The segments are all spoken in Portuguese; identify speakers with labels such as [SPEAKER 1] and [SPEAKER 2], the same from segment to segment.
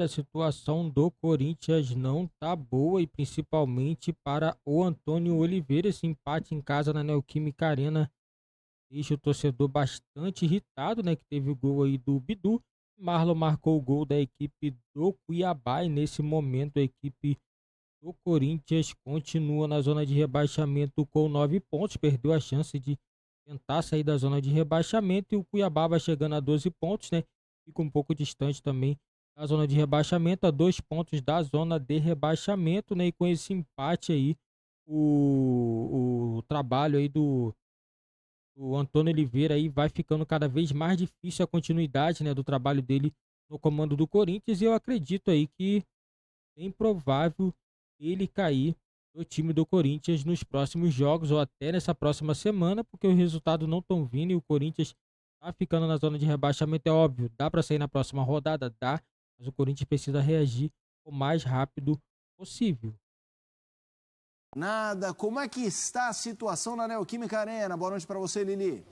[SPEAKER 1] A situação do Corinthians não tá boa e principalmente para o Antônio Oliveira. Esse empate em casa na Neoquímica Arena deixa o torcedor bastante irritado, né? Que teve o gol aí do Bidu. Marlon marcou o gol da equipe do Cuiabá e nesse momento a equipe do Corinthians continua na zona de rebaixamento com 9 pontos. Perdeu a chance de tentar sair da zona de rebaixamento e o Cuiabá vai chegando a 12 pontos, né? Fica um pouco distante também da zona de rebaixamento, a 2 pontos da zona de rebaixamento, né? E com esse empate aí, o trabalho aí do Antônio Oliveira aí vai ficando cada vez mais difícil a continuidade, né, do trabalho dele no comando do Corinthians. E eu acredito aí que é improvável ele cair do time do Corinthians nos próximos jogos ou até nessa próxima semana, porque os resultados não estão vindo e o Corinthians tá ficando na zona de rebaixamento. É óbvio, dá para sair na próxima rodada, dá, mas o Corinthians precisa reagir o mais rápido possível.
[SPEAKER 2] Nada. Como é que está a situação na Neoquímica Arena? Boa noite para você, Lili.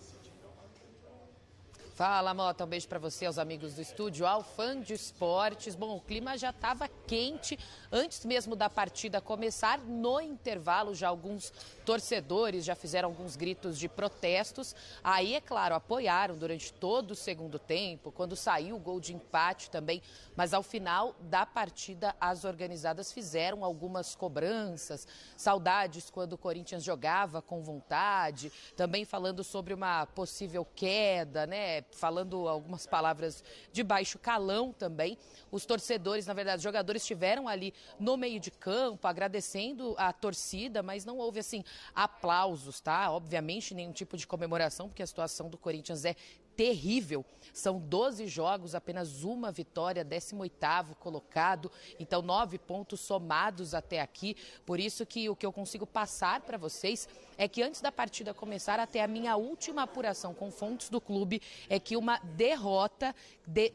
[SPEAKER 3] Fala, Mota, um beijo para você, aos amigos do estúdio, ao fã de esportes. Bom, o clima já estava quente antes mesmo da partida começar. No intervalo, já alguns torcedores já fizeram alguns gritos de protestos. Aí, é claro, apoiaram durante todo o segundo tempo, quando saiu o gol de empate também. Mas ao final da partida, as organizadas fizeram algumas cobranças, saudades quando o Corinthians jogava com vontade, também falando sobre uma possível queda, né? Falando algumas palavras de baixo calão também. Os torcedores, na verdade, os jogadores estiveram ali no meio de campo, agradecendo a torcida, mas não houve, assim, aplausos, tá? Obviamente, nenhum tipo de comemoração, porque a situação do Corinthians é terrível. São 12 jogos, apenas uma vitória, 18º colocado, então 9 pontos somados até aqui. Por isso que o que eu consigo passar para vocês é que antes da partida começar, até a minha última apuração com fontes do clube, é que uma derrota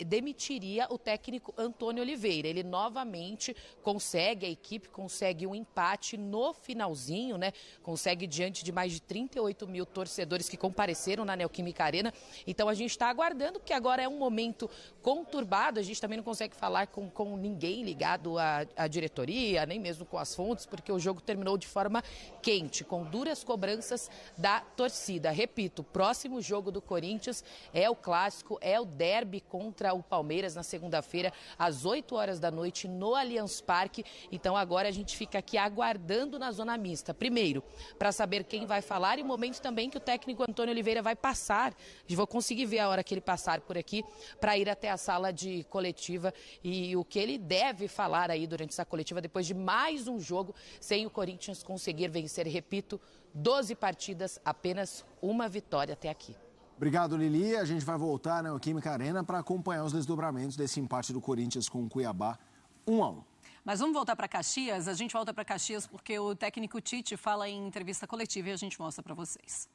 [SPEAKER 3] demitiria o técnico Antônio Oliveira. Ele novamente consegue, a equipe consegue um empate no finalzinho, né? Consegue diante de mais de 38 mil torcedores que compareceram na Neoquímica Arena. Então a gente está aguardando, porque agora é um momento conturbado, a gente também não consegue falar com ninguém ligado à diretoria, nem mesmo com as fontes, porque o jogo terminou de forma quente, com duras cobranças da torcida. Repito, o próximo jogo do Corinthians é o clássico, é o derby contra o Palmeiras na segunda-feira, às 8 horas da noite, no Allianz Parque. Então agora a gente fica aqui aguardando na zona mista. Primeiro, para saber quem vai falar e o momento também que o técnico Antônio Oliveira vai passar. Vou conseguir ver a hora que ele passar por aqui para ir até a sala de coletiva e o que ele deve falar aí durante essa coletiva depois de mais um jogo sem o Corinthians conseguir vencer. Repito, 12 partidas, apenas uma vitória até aqui.
[SPEAKER 2] Obrigado, Lili. A gente vai voltar na Neoquímica Arena para acompanhar os desdobramentos desse empate do Corinthians com o Cuiabá 1-1.
[SPEAKER 4] Mas vamos voltar para Caxias? A gente volta para Caxias porque o técnico Tite fala em entrevista coletiva e a gente mostra para vocês.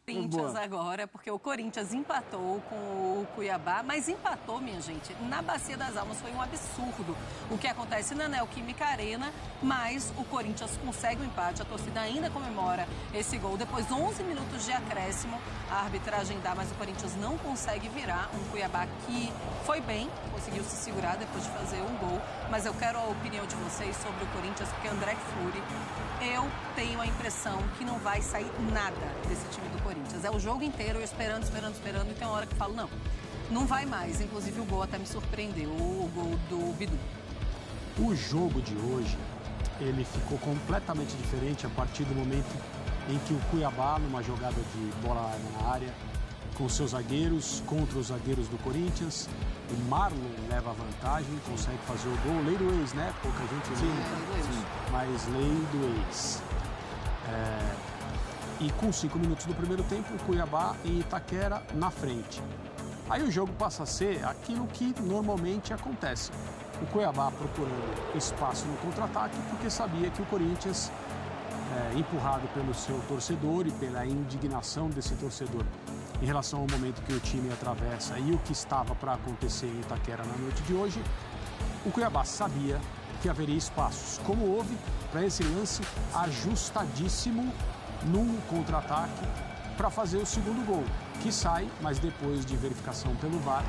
[SPEAKER 4] Corinthians agora, porque o Corinthians empatou com o Cuiabá, mas empatou, minha gente, na Bacia das Almas. Foi um absurdo o que acontece na Neoquímica Arena, mas o Corinthians consegue o empate, a torcida ainda comemora esse gol. Depois, 11 minutos de acréscimo, a arbitragem dá, mas o Corinthians não consegue virar. Um Cuiabá que foi bem, conseguiu se segurar depois de fazer um gol, mas eu quero a opinião de vocês sobre o Corinthians, porque André Fleury, eu tenho a impressão que não vai sair nada desse time do Corinthians. É o jogo inteiro, eu esperando, e tem uma hora que eu falo, não vai mais. Inclusive o gol até me surpreendeu, o gol do Bidu.
[SPEAKER 5] O jogo de hoje, ele ficou completamente diferente a partir do momento em que o Cuiabá, numa jogada de bola larga na área, com seus zagueiros, contra os zagueiros do Corinthians, o Marlon leva a vantagem, consegue fazer o gol. Lei do ex, né? Pouca gente lembra, mas lei do ex. E com 5 minutos do primeiro tempo, o Cuiabá em Itaquera na frente. Aí o jogo passa a ser aquilo que normalmente acontece. O Cuiabá procurando espaço no contra-ataque, porque sabia que o Corinthians, empurrado pelo seu torcedor e pela indignação desse torcedor em relação ao momento que o time atravessa e o que estava para acontecer em Itaquera na noite de hoje, o Cuiabá sabia que haveria espaços, como houve para esse lance ajustadíssimo num contra-ataque para fazer o segundo gol, que sai, mas depois de verificação pelo VAR,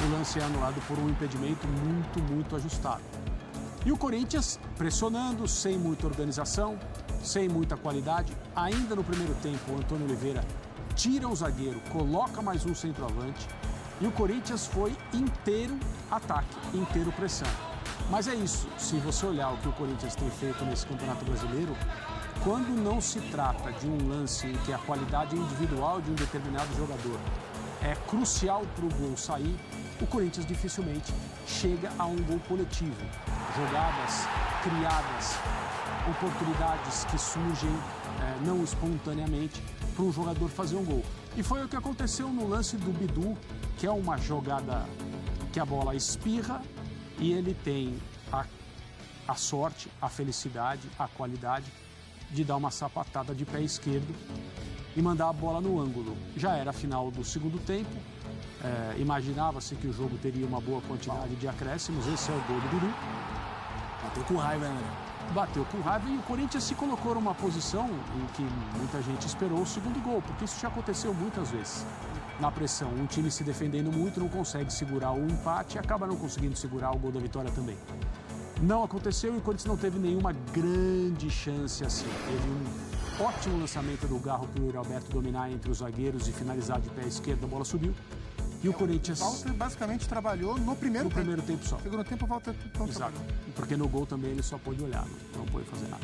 [SPEAKER 5] o lance é anulado por um impedimento muito ajustado. E o Corinthians pressionando, sem muita organização, sem muita qualidade. Ainda no primeiro tempo, o Antônio Oliveira tira o zagueiro, coloca mais um centroavante e o Corinthians foi inteiro ataque, inteiro pressão. Mas é isso, se você olhar o que o Corinthians tem feito nesse Campeonato Brasileiro, quando não se trata de um lance em que a qualidade individual de um determinado jogador é crucial para o gol sair, o Corinthians dificilmente chega a um gol coletivo. Jogadas criadas, oportunidades que surgem não espontaneamente para um jogador fazer um gol. E foi o que aconteceu no lance do Bidu, que é uma jogada que a bola espirra e ele tem a sorte, a felicidade, a qualidade de dar uma sapatada de pé esquerdo e mandar a bola no ângulo. Já era a final do segundo tempo, imaginava-se que o jogo teria uma boa quantidade de acréscimos, esse é o gol do Bidu.
[SPEAKER 2] Bateu com raiva, né?
[SPEAKER 5] Bateu com raiva e o Corinthians se colocou numa posição em que muita gente esperou o segundo gol, porque isso já aconteceu muitas vezes. Na pressão, um time se defendendo muito, não consegue segurar o empate e acaba não conseguindo segurar o gol da vitória também. Não aconteceu e o Corinthians não teve nenhuma grande chance assim. Teve um ótimo lançamento do Garro para o Yuri Alberto dominar entre os zagueiros e finalizar de pé esquerdo, a bola subiu. E o Corinthians...
[SPEAKER 6] O Walter basicamente trabalhou no primeiro tempo.
[SPEAKER 5] No primeiro tempo só.
[SPEAKER 6] No segundo tempo o Walter não
[SPEAKER 5] Exato.
[SPEAKER 6] trabalhou.
[SPEAKER 5] Porque no gol também ele só pôde olhar, não pôde fazer nada.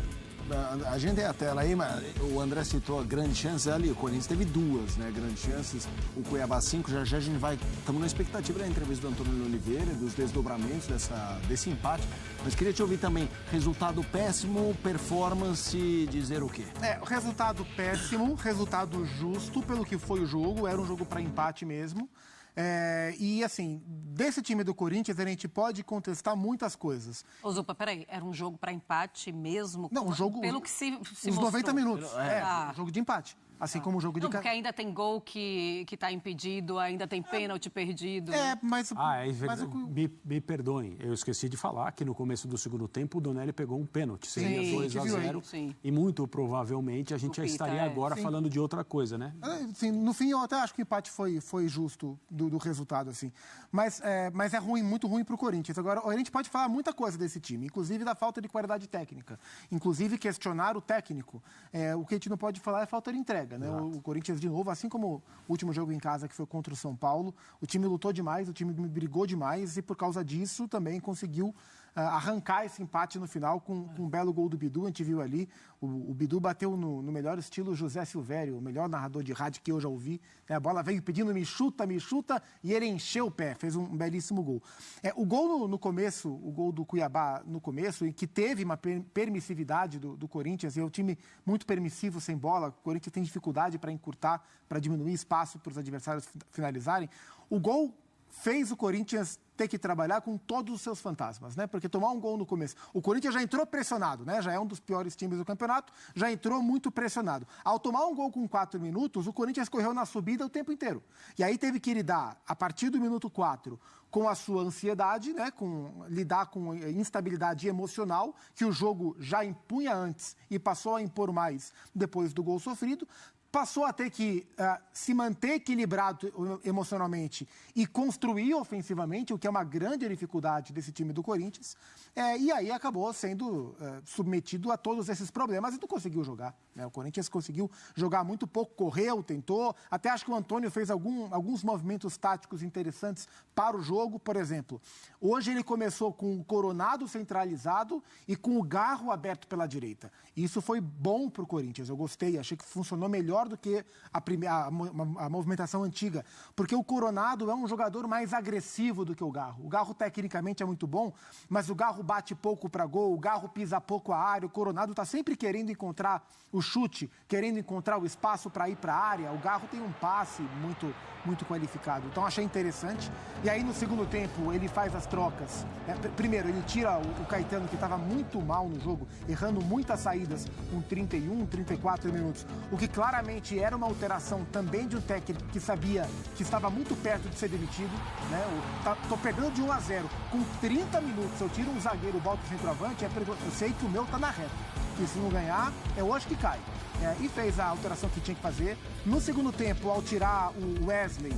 [SPEAKER 2] A gente tem a tela aí, mas o André citou grandes chances ali. O Corinthians teve duas, né? Grandes chances. O Cuiabá 5, já a gente vai... Estamos na expectativa da entrevista do Antônio Oliveira, dos desdobramentos desse empate. Mas queria te ouvir também. Resultado péssimo, performance, dizer o quê?
[SPEAKER 6] Resultado péssimo, resultado justo pelo que foi o jogo. Era um jogo para empate mesmo. E assim, desse time do Corinthians a gente pode contestar muitas coisas.
[SPEAKER 4] Ô Zupa, peraí, era um jogo para empate mesmo?
[SPEAKER 6] Não, o jogo...
[SPEAKER 4] Pelo que se
[SPEAKER 6] os
[SPEAKER 4] mostrou.
[SPEAKER 6] 90 minutos. Um jogo de empate. Assim como o jogo de...
[SPEAKER 4] Não, porque ainda tem gol que está impedido, ainda tem pênalti perdido.
[SPEAKER 6] Mas...
[SPEAKER 5] Me perdoem, eu esqueci de falar que no começo do segundo tempo o Donelli pegou um pênalti, seria 2-0, e muito provavelmente a gente já estaria agora falando de outra coisa, né?
[SPEAKER 6] Sim, no fim eu até acho que o empate foi justo do resultado, assim. Mas é ruim, muito ruim para o Corinthians. Agora, a gente pode falar muita coisa desse time, inclusive da falta de qualidade técnica, inclusive questionar o técnico. O que a gente não pode falar é falta de entrega. Né? O Corinthians, de novo, assim como o último jogo em casa, que foi contra o São Paulo, o time lutou demais, o time brigou demais e, por causa disso, também conseguiu arrancar esse empate no final com um belo gol do Bidu. A gente viu ali, o Bidu bateu no melhor estilo José Silvério, o melhor narrador de rádio que eu já ouvi. Né? A bola veio pedindo me chuta, e ele encheu o pé, fez um belíssimo gol. O gol no começo, o gol do Cuiabá no começo, em que teve uma permissividade do Corinthians, e é um time muito permissivo sem bola, o Corinthians tem dificuldade para encurtar, para diminuir espaço para os adversários finalizarem. O gol fez o Corinthians ter que trabalhar com todos os seus fantasmas, né? Porque tomar um gol no começo... O Corinthians já entrou pressionado, né? Já é um dos piores times do campeonato, já entrou muito pressionado. Ao tomar um gol com 4 minutos, o Corinthians correu na subida o tempo inteiro. E aí teve que lidar, a partir do minuto 4, com a sua ansiedade, né? Lidar com instabilidade emocional, que o jogo já impunha antes e passou a impor mais depois do gol sofrido. Passou a ter que se manter equilibrado emocionalmente e construir ofensivamente, o que é uma grande dificuldade desse time do Corinthians. E aí acabou sendo submetido a todos esses problemas e não conseguiu jogar. Né? O Corinthians conseguiu jogar muito pouco, correu, tentou. Até acho que o Antônio fez alguns movimentos táticos interessantes para o jogo. Por exemplo, hoje ele começou com o Coronado centralizado e com o Garro aberto pela direita. Isso foi bom para o Corinthians, eu gostei, achei que funcionou melhor do que a movimentação antiga, porque o Coronado é um jogador mais agressivo do que o Garro. O Garro tecnicamente é muito bom, mas o Garro bate pouco para gol, o Garro pisa pouco a área, o Coronado está sempre querendo encontrar o chute, querendo encontrar o espaço para ir para a área. O Garro tem um passe muito qualificado, então achei interessante. E aí no segundo tempo ele faz as trocas. Primeiro ele tira o Caetano, que estava muito mal no jogo, errando muitas saídas com 31, 34 minutos, o que claramente era uma alteração também de um técnico que sabia que estava muito perto de ser demitido. Né? Tô perdendo de 1-0 com 30 minutos, eu tiro um zagueiro, boto o centroavante, eu sei que o meu tá na reta, que se não ganhar é hoje que cai. e fez a alteração que tinha que fazer. No segundo tempo, ao tirar o Wesley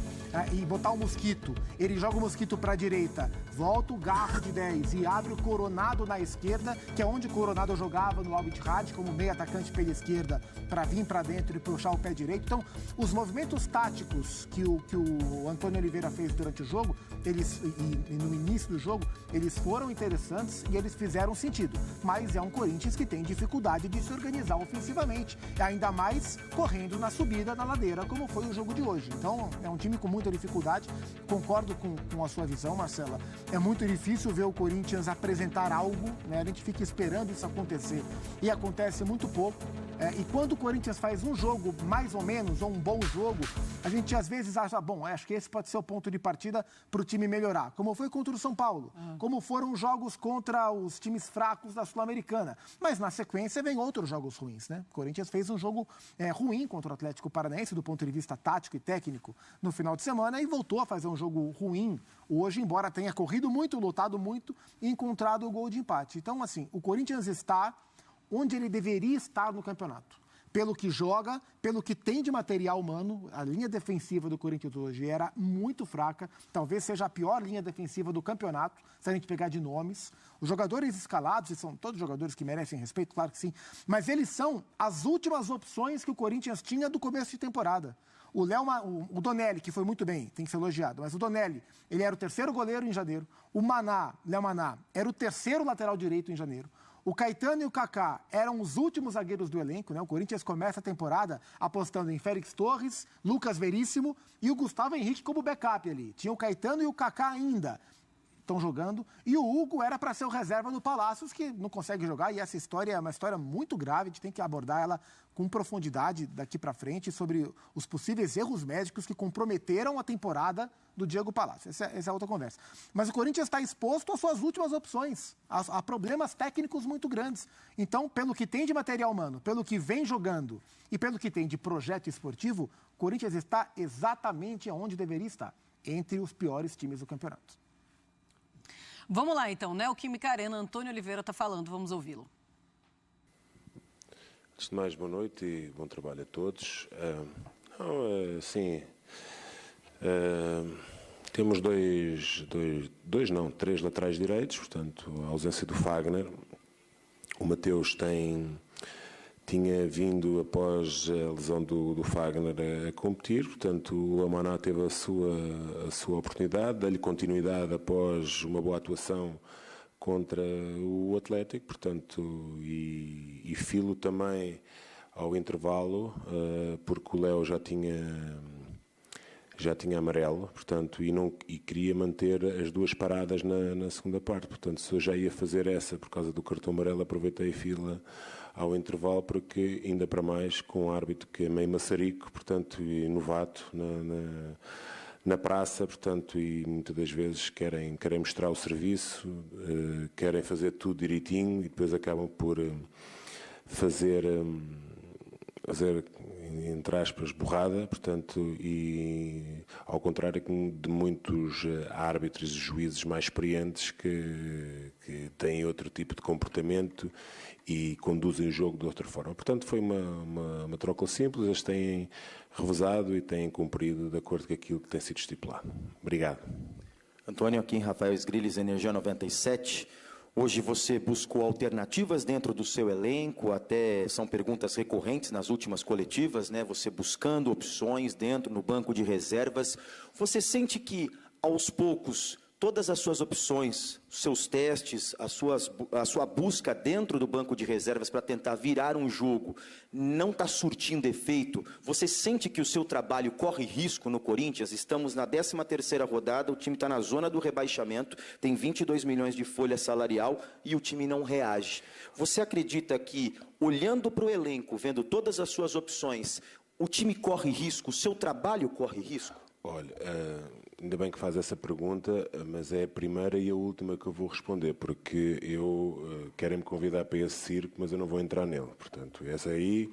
[SPEAKER 6] e botar o Mosquito, ele joga o Mosquito para a direita, volta o Garro de 10 e abre o Coronado na esquerda, que é onde o Coronado jogava no Al Ittihad como meio atacante pela esquerda, para vir para dentro e puxar o pé direito. Então, os movimentos táticos que o Antônio Oliveira fez durante o jogo, e no início do jogo, eles foram interessantes e eles fizeram sentido. Mas é um Corinthians que tem dificuldade de se organizar ofensivamente, ainda mais correndo na subida da ladeira, como foi o jogo de hoje. Então, é um time com muita dificuldade. Concordo com a sua visão, Marcela. É muito difícil ver o Corinthians apresentar algo, né? A gente fica esperando isso acontecer e acontece muito pouco. E quando o Corinthians faz um jogo mais ou menos, ou um bom jogo, a gente às vezes acha, bom, acho que esse pode ser o ponto de partida para o time melhorar. Como foi contra o São Paulo, como foram jogos contra os times fracos da Sul-Americana. Mas na sequência vem outros jogos ruins, né? O Corinthians fez um jogo ruim contra o Atlético Paranaense, do ponto de vista tático e técnico, no final de semana, e voltou a fazer um jogo ruim hoje, embora tenha corrido muito, lutado muito e encontrado o gol de empate. Então, assim, o Corinthians está onde ele deveria estar no campeonato. Pelo que joga, pelo que tem de material humano, a linha defensiva do Corinthians hoje era muito fraca, talvez seja a pior linha defensiva do campeonato, se a gente pegar de nomes. Os jogadores escalados, e são todos jogadores que merecem respeito, claro que sim, mas eles são as últimas opções que o Corinthians tinha do começo de temporada. O Donelli, que foi muito bem, tem que ser elogiado, mas o Donelli, ele era o terceiro goleiro em janeiro. O Léo Maná, era o terceiro lateral direito em janeiro. O Caetano e o Kaká eram os últimos zagueiros do elenco, né? O Corinthians começa a temporada apostando em Félix Torres, Lucas Veríssimo e o Gustavo Henrique como backup ali. Tinha o Caetano e o Kaká ainda. Estão jogando. E o Hugo era para ser o reserva do Palácios, que não consegue jogar. E essa história é uma história muito grave. A gente tem que abordar ela com profundidade daqui para frente sobre os possíveis erros médicos que comprometeram a temporada do Diego Palácios. Essa é outra conversa. Mas o Corinthians está exposto às suas últimas opções, a problemas técnicos muito grandes. Então, pelo que tem de material humano, pelo que vem jogando e pelo que tem de projeto esportivo, o Corinthians está exatamente onde deveria estar, entre os piores times do campeonato.
[SPEAKER 4] Vamos lá, então. Neoquímica Arena, Antônio Oliveira está falando. Vamos ouvi-lo.
[SPEAKER 7] Antes de mais, boa noite e bom trabalho a todos. Temos três laterais direitos, portanto, a ausência do Fagner. O Mateus tinha vindo após a lesão do Fagner a competir, portanto o Amaná teve a sua oportunidade, dá-lhe continuidade após uma boa atuação contra o Atlético, portanto, e Filo também ao intervalo, porque o Léo já tinha amarelo, portanto, e queria manter as duas paradas na segunda parte, portanto, se eu já ia fazer essa por causa do cartão amarelo, aproveitei Fila ao intervalo, porque ainda para mais com um árbitro que é meio maçarico, portanto, e novato na praça, portanto, e muitas das vezes querem mostrar o serviço, querem fazer tudo direitinho e depois acabam por fazer, entre aspas, borrada, portanto, e ao contrário de muitos árbitros e juízes mais experientes que têm outro tipo de comportamento e conduzem o jogo de outra forma. Portanto, foi uma troca simples, eles têm revezado e têm cumprido de acordo com aquilo que tem sido estipulado. Obrigado.
[SPEAKER 8] Antônio, aqui em Rafael Sgrilles, Energia 97. Hoje você buscou alternativas dentro do seu elenco, até são perguntas recorrentes nas últimas coletivas, né? Você buscando opções dentro no banco de reservas. Você sente que, aos poucos, todas as suas opções, seus testes, a sua busca dentro do banco de reservas para tentar virar um jogo não está surtindo efeito? Você sente que o seu trabalho corre risco no Corinthians? Estamos na 13ª rodada, o time está na zona do rebaixamento, tem 22 milhões de folha salarial e o time não reage. Você acredita que, olhando para o elenco, vendo todas as suas opções, o time corre risco, o seu trabalho corre risco?
[SPEAKER 7] Olha, ainda bem que faz essa pergunta, mas é a primeira e a última que eu vou responder, porque eu quero-me convidar para esse circo, mas eu não vou entrar nele. Portanto, essa aí,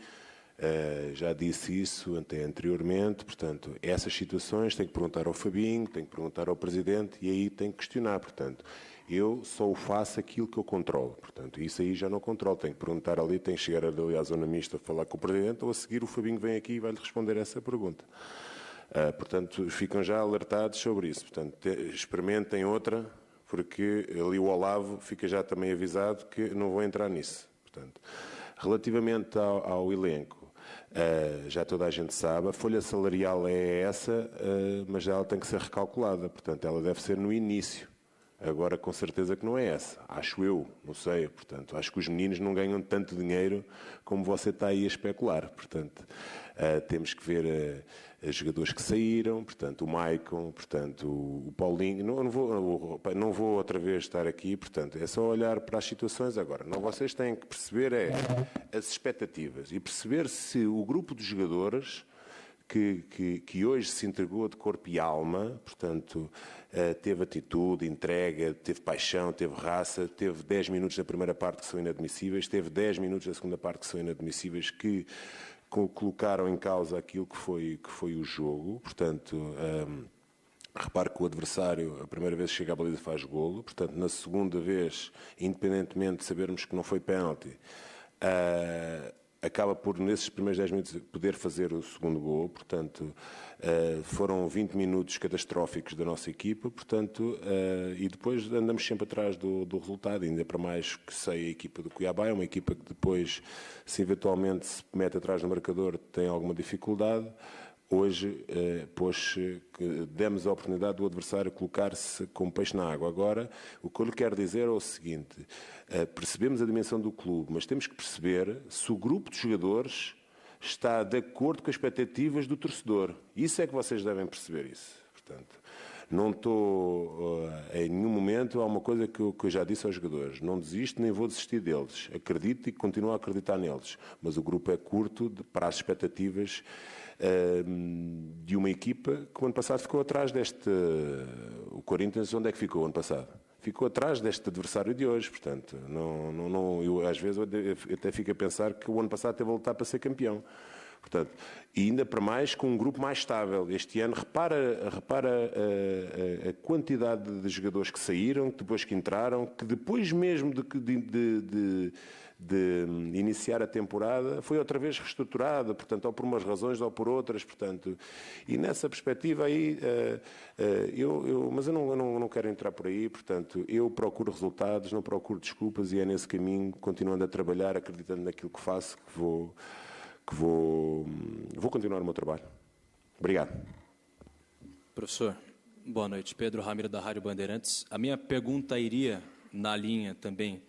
[SPEAKER 7] já disse isso até anteriormente, portanto, essas situações tem que perguntar ao Fabinho, tem que perguntar ao Presidente e aí tem que questionar. Portanto, Eu só o faço aquilo que eu controlo. Portanto, isso aí já não controlo. Tenho que perguntar ali, tenho que chegar ali à zona mista, falar com o Presidente, ou a seguir o Fabinho vem aqui e vai-lhe responder essa pergunta. Portanto, ficam já alertados sobre isso. Portanto, experimentem outra, porque ali o Olavo fica já também avisado que não vou entrar nisso. Portanto, relativamente ao elenco, já toda a gente sabe, a folha salarial é essa, mas ela tem que ser recalculada. Portanto, ela deve ser no início. Agora, com certeza que não é essa. Acho eu, não sei. Portanto, acho que os meninos não ganham tanto dinheiro como você está aí a especular. Portanto, temos que ver os jogadores que saíram, portanto, o Maicon, portanto, o Paulinho. Não vou outra vez estar aqui, portanto, é só olhar para as situações agora. Não, vocês têm que perceber as expectativas e perceber se o grupo de jogadores que hoje se entregou de corpo e alma, portanto, teve atitude, entrega, teve paixão, teve raça, teve 10 minutos na primeira parte que são inadmissíveis, teve 10 minutos na segunda parte que são inadmissíveis, que colocaram em causa aquilo que foi o jogo. Portanto, repare que o adversário, a primeira vez que chega à baliza faz golo, portanto, na segunda vez, independentemente de sabermos que não foi pênalti, acaba por, nesses primeiros 10 minutos, poder fazer o segundo gol. Portanto, foram 20 minutos catastróficos da nossa equipa, portanto, e depois andamos sempre atrás do resultado, ainda para mais que sei a equipa do Cuiabá, é uma equipa que depois, se eventualmente se mete atrás do marcador, tem alguma dificuldade. Hoje, demos a oportunidade do adversário colocar-se como peixe na água. Agora, o que eu lhe quero dizer é o seguinte, percebemos a dimensão do clube, mas temos que perceber se o grupo de jogadores está de acordo com as expectativas do torcedor. Isso é que vocês devem perceber isso. Portanto, não estou, em nenhum momento, há uma coisa que eu já disse aos jogadores, não desisto nem vou desistir deles. Acredito e continuo a acreditar neles, mas o grupo é curto para as expectativas de uma equipa que o ano passado ficou atrás deste... O Corinthians, onde é que ficou o ano passado? Ficou atrás deste adversário de hoje, portanto, eu, às vezes eu até fico a pensar que o ano passado teve a lutar para ser campeão. Portanto, e ainda para mais com um grupo mais estável. Este ano, repara a quantidade de jogadores que saíram, depois que entraram, que depois mesmo de iniciar a temporada, foi outra vez reestruturada, portanto, ou por umas razões ou por outras, portanto, e nessa perspectiva aí, mas eu não quero entrar por aí, portanto, eu procuro resultados, não procuro desculpas e é nesse caminho, continuando a trabalhar, acreditando naquilo que faço, que vou continuar o meu trabalho. Obrigado.
[SPEAKER 9] Professor, boa noite. Pedro Ramiro, da Rádio Bandeirantes. A minha pergunta iria na linha também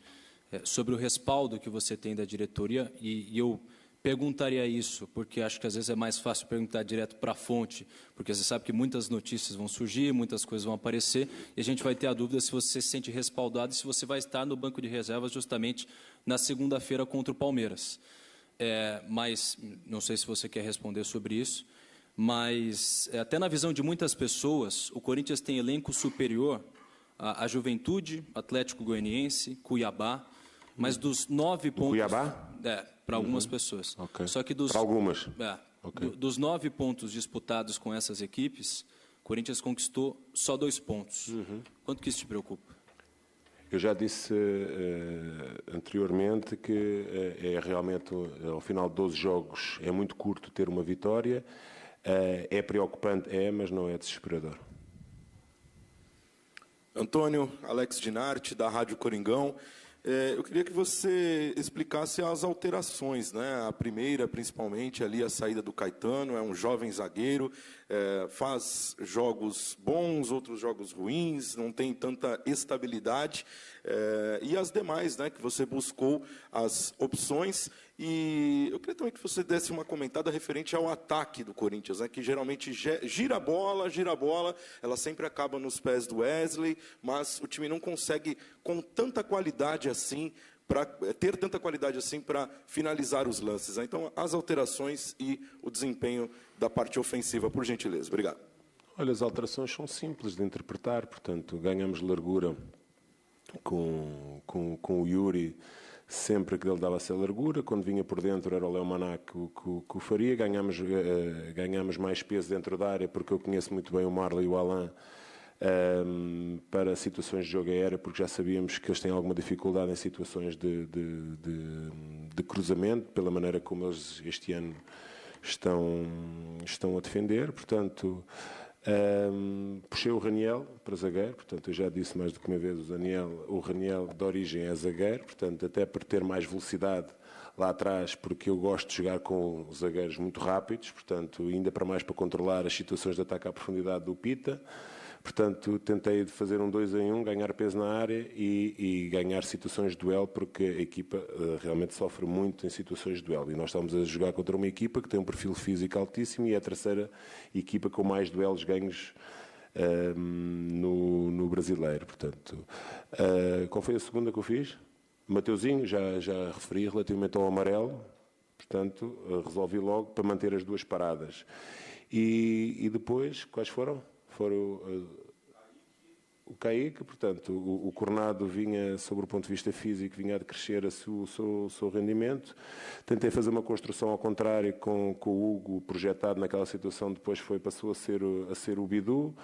[SPEAKER 9] sobre o respaldo que você tem da diretoria, e eu perguntaria isso, porque acho que às vezes é mais fácil perguntar direto para a fonte, porque você sabe que muitas notícias vão surgir, muitas coisas vão aparecer, e a gente vai ter a dúvida se você se sente respaldado e se você vai estar no banco de reservas justamente na segunda-feira contra o Palmeiras. Mas, não sei se você quer responder sobre isso, mas até na visão de muitas pessoas, o Corinthians tem elenco superior à Juventude, Atlético Goianiense, Cuiabá, mas dos 9 pontos...
[SPEAKER 7] Cuiabá?
[SPEAKER 9] Para algumas pessoas.
[SPEAKER 7] Okay.
[SPEAKER 9] Só que
[SPEAKER 7] para algumas.
[SPEAKER 9] Okay. Dos 9 pontos disputados com essas equipes, o Corinthians conquistou só 2 pontos. Quanto que isso te preocupa?
[SPEAKER 7] Eu já disse anteriormente que é realmente, ao final de 12 jogos, é muito curto ter uma vitória. É preocupante, mas não é desesperador.
[SPEAKER 10] Antônio, Alex Dinarte, da Rádio Coringão. Eu queria que você explicasse as alterações, né? A primeira, principalmente, ali a saída do Caetano, é um jovem zagueiro, faz jogos bons, outros jogos ruins, não tem tanta estabilidade. E as demais, né? Que você buscou as opções. E eu queria também que você desse uma comentada referente ao ataque do Corinthians, né, que geralmente gira a bola, ela sempre acaba nos pés do Wesley, mas o time não consegue com tanta qualidade assim, ter tanta qualidade assim para finalizar os lances. Né? Então, as alterações e o desempenho da parte ofensiva, por gentileza. Obrigado.
[SPEAKER 7] Olha, as alterações são simples de interpretar, portanto, ganhamos largura com o Yuri, sempre que ele dava essa largura, quando vinha por dentro era o Léo Maná que o faria, ganhámos mais peso dentro da área, porque eu conheço muito bem o Marlon e o Alain, para situações de jogo aéreo, porque já sabíamos que eles têm alguma dificuldade em situações de cruzamento, pela maneira como eles este ano estão a defender. Portanto, puxei o Raniel para zagueiro, portanto eu já disse mais do que uma vez, o Raniel de origem é zagueiro, portanto até para ter mais velocidade lá atrás, porque eu gosto de jogar com zagueiros muito rápidos, portanto ainda para mais para controlar as situações de ataque à profundidade do Pita. Portanto, tentei fazer um 2 em 1, ganhar peso na área e ganhar situações de duelo, porque a equipa realmente sofre muito em situações de duelo. E nós estamos a jogar contra uma equipa que tem um perfil físico altíssimo e é a terceira equipa com mais duelos ganhos no brasileiro. Portanto, qual foi a segunda que eu fiz? Mateuzinho, já referi relativamente ao amarelo. Portanto, resolvi logo para manter as duas paradas. E depois, quais foram? Foram o Kaique, portanto, o Cornado vinha, sobre o ponto de vista físico, vinha a decrescer o seu rendimento. Tentei fazer uma construção ao contrário com o Hugo projetado naquela situação, depois passou a ser o Bidu,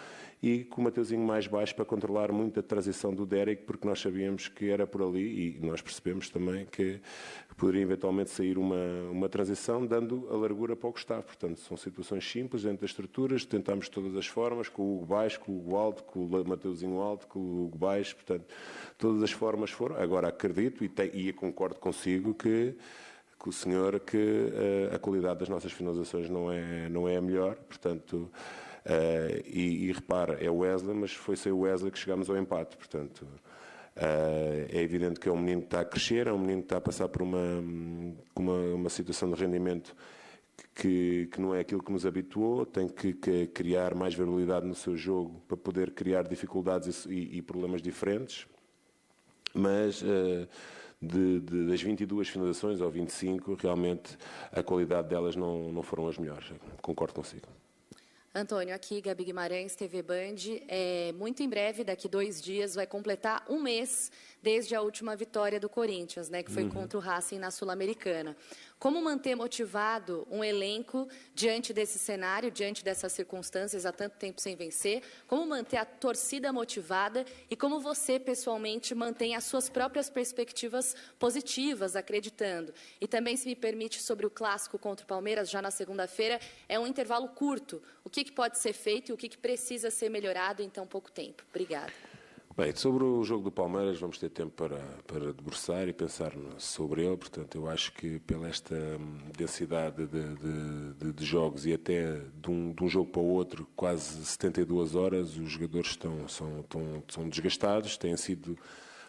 [SPEAKER 7] e com o Mateuzinho mais baixo para controlar muito a transição do Derek, porque nós sabíamos que era por ali, e nós percebemos também que poderia eventualmente sair uma transição, dando a largura para o Gustavo. Portanto, são situações simples dentro das estruturas, tentámos de todas as formas, com o Hugo baixo, com o Hugo alto, com o Mateuzinho alto, com o Hugo baixo, portanto, todas as formas foram. Agora acredito e concordo consigo que o senhor, que a qualidade das nossas finalizações não é a melhor, portanto, e repara, é o Wesley, mas foi sem o Wesley que chegámos ao empate, portanto, é evidente que é um menino que está a crescer, é um menino que está a passar por uma situação de rendimento que não é aquilo que nos habituou, tem que criar mais variabilidade no seu jogo para poder criar dificuldades e problemas diferentes, mas das 22 finalizações ou 25, realmente a qualidade delas não foram as melhores, concordo consigo.
[SPEAKER 11] Antônio, aqui, Gabi Guimarães, TV Band. Muito em breve, daqui 2 dias, vai completar 1 mês desde a última vitória do Corinthians, né, que foi contra o Racing na Sul-Americana. Como manter motivado um elenco diante desse cenário, diante dessas circunstâncias, há tanto tempo sem vencer? Como manter a torcida motivada e como você, pessoalmente, mantém as suas próprias perspectivas positivas, acreditando? E também, se me permite, sobre o clássico contra o Palmeiras, já na segunda-feira, é um intervalo curto. O que pode ser feito e o que precisa ser melhorado em tão pouco tempo? Obrigada.
[SPEAKER 7] Bem, sobre o jogo do Palmeiras vamos ter tempo para debruçar e pensar sobre ele, portanto eu acho que pela esta densidade de jogos e até de um jogo para o outro, quase 72 horas, os jogadores são desgastados, têm sido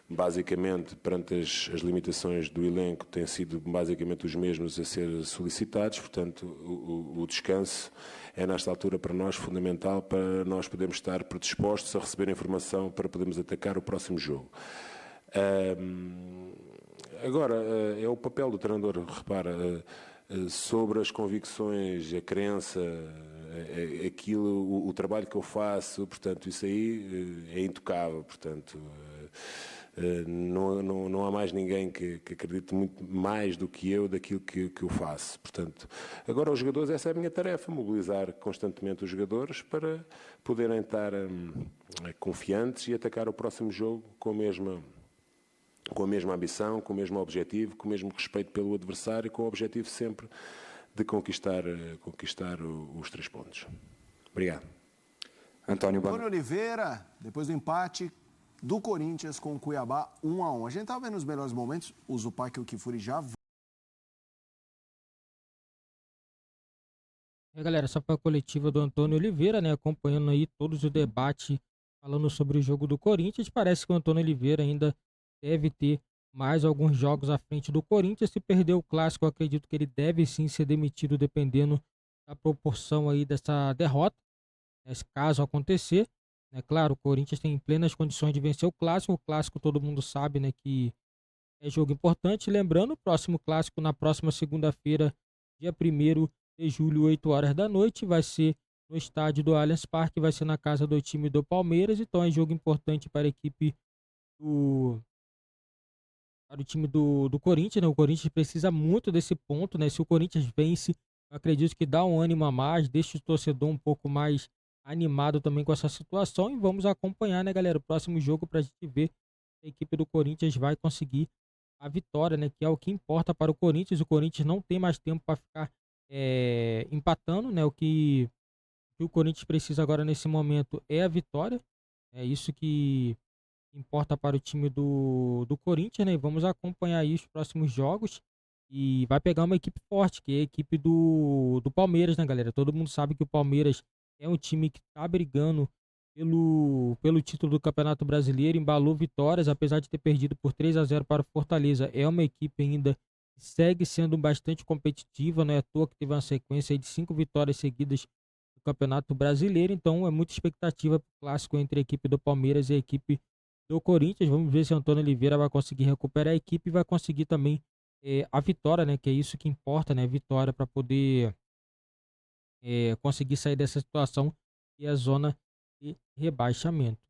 [SPEAKER 7] basicamente, perante as limitações do elenco, têm sido basicamente os mesmos a ser solicitados, portanto o descanso é nesta altura para nós fundamental para nós podermos estar predispostos a receber informação para podermos atacar o próximo jogo. Agora, é o papel do treinador, repara, sobre as convicções, a crença, aquilo, o trabalho que eu faço, portanto, isso aí é intocável, portanto... Não há mais ninguém que acredite muito mais do que eu daquilo que eu faço. Portanto, agora os jogadores, essa é a minha tarefa, mobilizar constantemente os jogadores para poderem estar confiantes e atacar o próximo jogo com a mesma ambição, com o mesmo objetivo, com o mesmo respeito pelo adversário, com o objetivo sempre de conquistar os 3 pontos. Obrigado.
[SPEAKER 2] Antônio Oliveira, depois do empate do Corinthians com o Cuiabá 1-1. A gente estava vendo os melhores momentos, o Zupac e o Kifuri já...
[SPEAKER 1] Galera, essa foi a coletiva do Antônio Oliveira, né, acompanhando aí todos o debate, falando sobre o jogo do Corinthians. Parece que o Antônio Oliveira ainda deve ter mais alguns jogos à frente do Corinthians. Se perder o clássico, eu acredito que ele deve sim ser demitido, dependendo da proporção aí dessa derrota, né, caso acontecer. É claro, o Corinthians tem plenas condições de vencer o clássico. O clássico todo mundo sabe, né, que é jogo importante. Lembrando, o próximo clássico na próxima segunda-feira, dia 1º de julho, 8 horas da noite, vai ser no estádio do Allianz Parque, vai ser na casa do time do Palmeiras. Então é jogo importante para a equipe do time do Corinthians, né? O Corinthians precisa muito desse ponto, né? Se o Corinthians vence, eu acredito que dá um ânimo a mais, deixa o torcedor um pouco mais animado também com essa situação e vamos acompanhar, né, galera, o próximo jogo para a gente ver se a equipe do Corinthians vai conseguir a vitória, né, que é o que importa para o Corinthians. O Corinthians não tem mais tempo para ficar empatando, né, o que o Corinthians precisa agora nesse momento é a vitória, é isso que importa para o time do Corinthians, né, e vamos acompanhar aí os próximos jogos e vai pegar uma equipe forte, que é a equipe do Palmeiras, né, galera, todo mundo sabe que o Palmeiras é um time que está brigando pelo título do Campeonato Brasileiro, embalou vitórias, apesar de ter perdido por 3-0 para o Fortaleza, é uma equipe ainda que segue sendo bastante competitiva, não é à toa que teve uma sequência aí de 5 vitórias seguidas no Campeonato Brasileiro, então é muita expectativa para o clássico entre a equipe do Palmeiras e a equipe do Corinthians. Vamos ver se Antônio Oliveira vai conseguir recuperar a equipe e vai conseguir também a vitória, né, que é isso que importa, né, a vitória para poder conseguir sair dessa situação e a zona de rebaixamento.